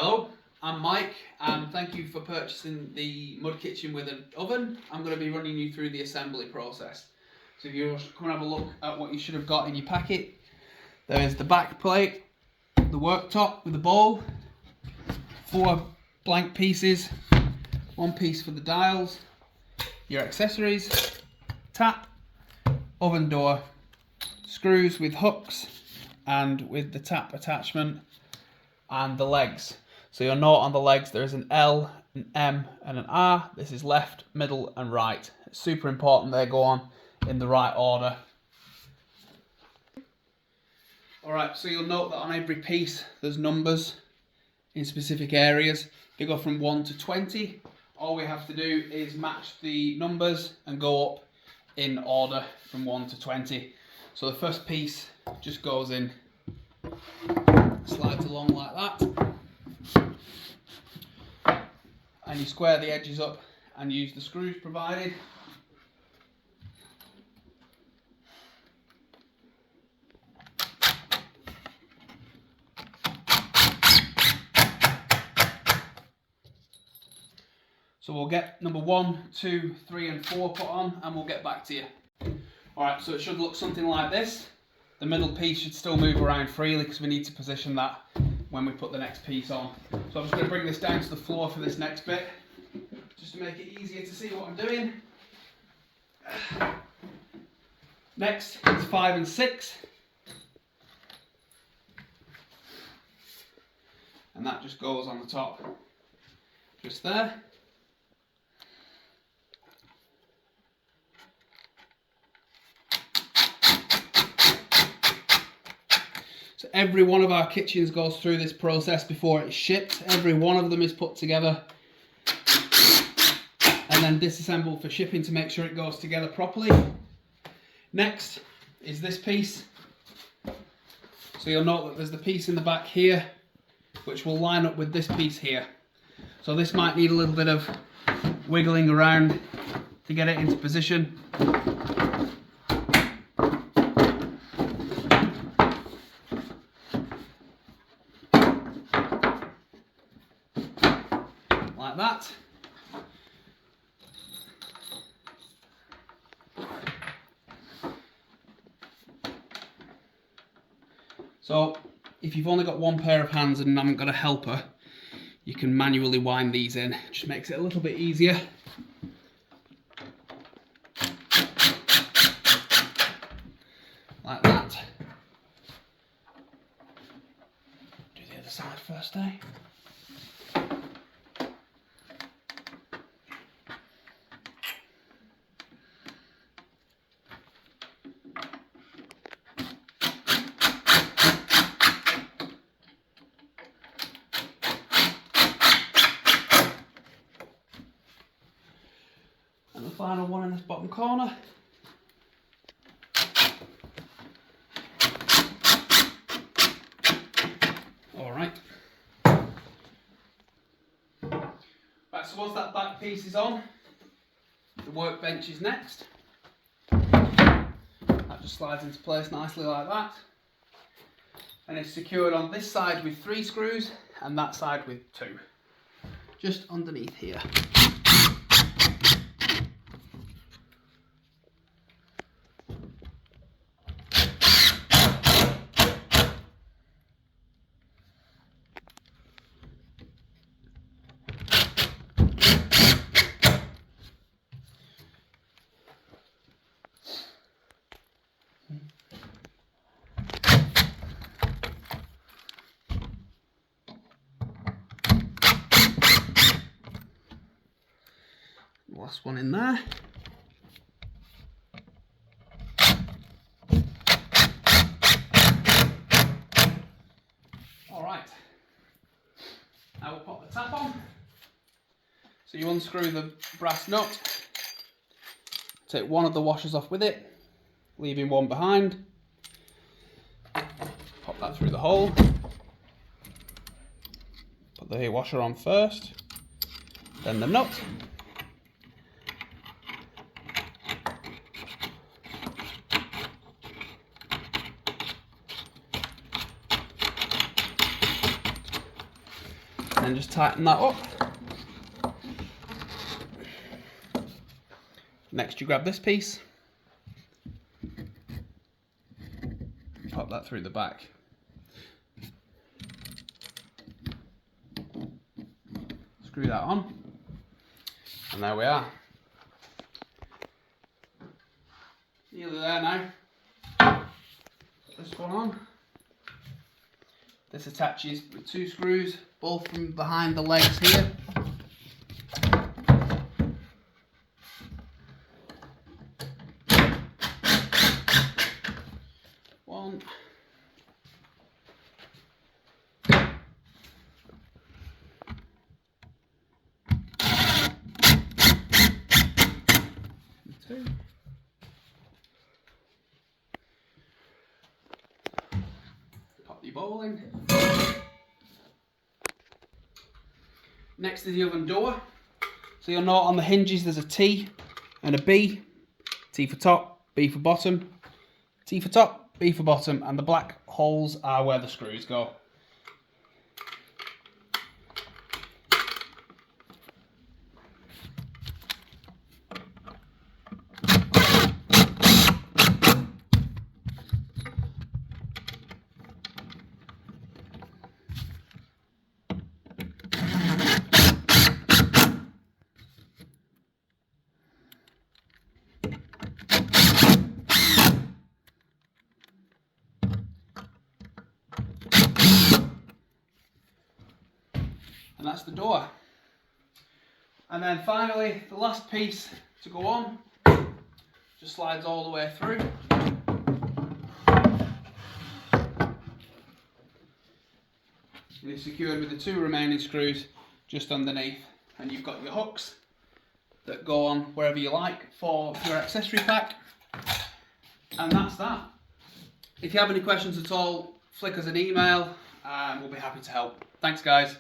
Hello, I'm Mike and thank you for purchasing the mud kitchen with an oven. I'm going to be running you through the assembly process. So if you come and have a look at what you should have got in your packet, there is the back plate, the worktop with the bowl, 4 blank pieces, 1 piece for the dials, your accessories, tap, oven door, screws with hooks and with the tap attachment, and the legs. So you'll note on the legs there is an L, an M and an R. This is left, middle and right. It's super important they go on in the right order. Alright, so you'll note that on every piece there's numbers in specific areas. They go from 1 to 20. All we have to do is match the numbers and go up in order from 1 to 20. So the first piece just goes in, slides along like that, and you square the edges up and use the screws provided. So we'll get number 1, 2, 3 and 4 put on and we'll get back to you. Alright, so it should look something like this. The middle piece should still move around freely because we need to position that when we put the next piece on. So I'm just going to bring this down to the floor for this next bit, just to make it easier to see what I'm doing. Next is 5 and 6. And that just goes on the top, just there. So every one of our kitchens goes through this process before it's shipped. Every one of them is put together and then disassembled for shipping to make sure it goes together properly. Next is this piece. So you'll note that there's the piece in the back here which will line up with this piece here. So this might need a little bit of wiggling around to get it into position. Like that. So if you've only got one pair of hands and haven't got a helper, you can manually wind these in. It just makes it a little bit easier. Like that. Do the other side first, eh? And the final one in this bottom corner. Alright. Right, so once that back piece is on, the workbench is next. That just slides into place nicely like that. And it's secured on this side with 3 screws and that side with 2. Just underneath here. Last one in there. Alright, now we'll pop the tap on. So you unscrew the brass nut, take one of the washers off with it, leaving one behind. Pop that through the hole. Put the washer on first, then the nut. then just tighten that up. Next you grab this piece, pop that through the back. Screw that on, and there we are. Nearly there now. Put this one on. This attaches with 2 screws, both from behind the legs here. One. Two. Pop your bowl in. Next is the oven door. So you'll note on the hinges there's a T and a B. T for top, B for bottom. T for top, B for bottom, and the black holes are where the screws go. And that's the door. And then finally, the last piece to go on just slides all the way through. And it's secured with the 2 remaining screws just underneath. And you've got your hooks that go on wherever you like for your accessory pack. And that's that. If you have any questions at all, flick us an email and we'll be happy to help. Thanks guys.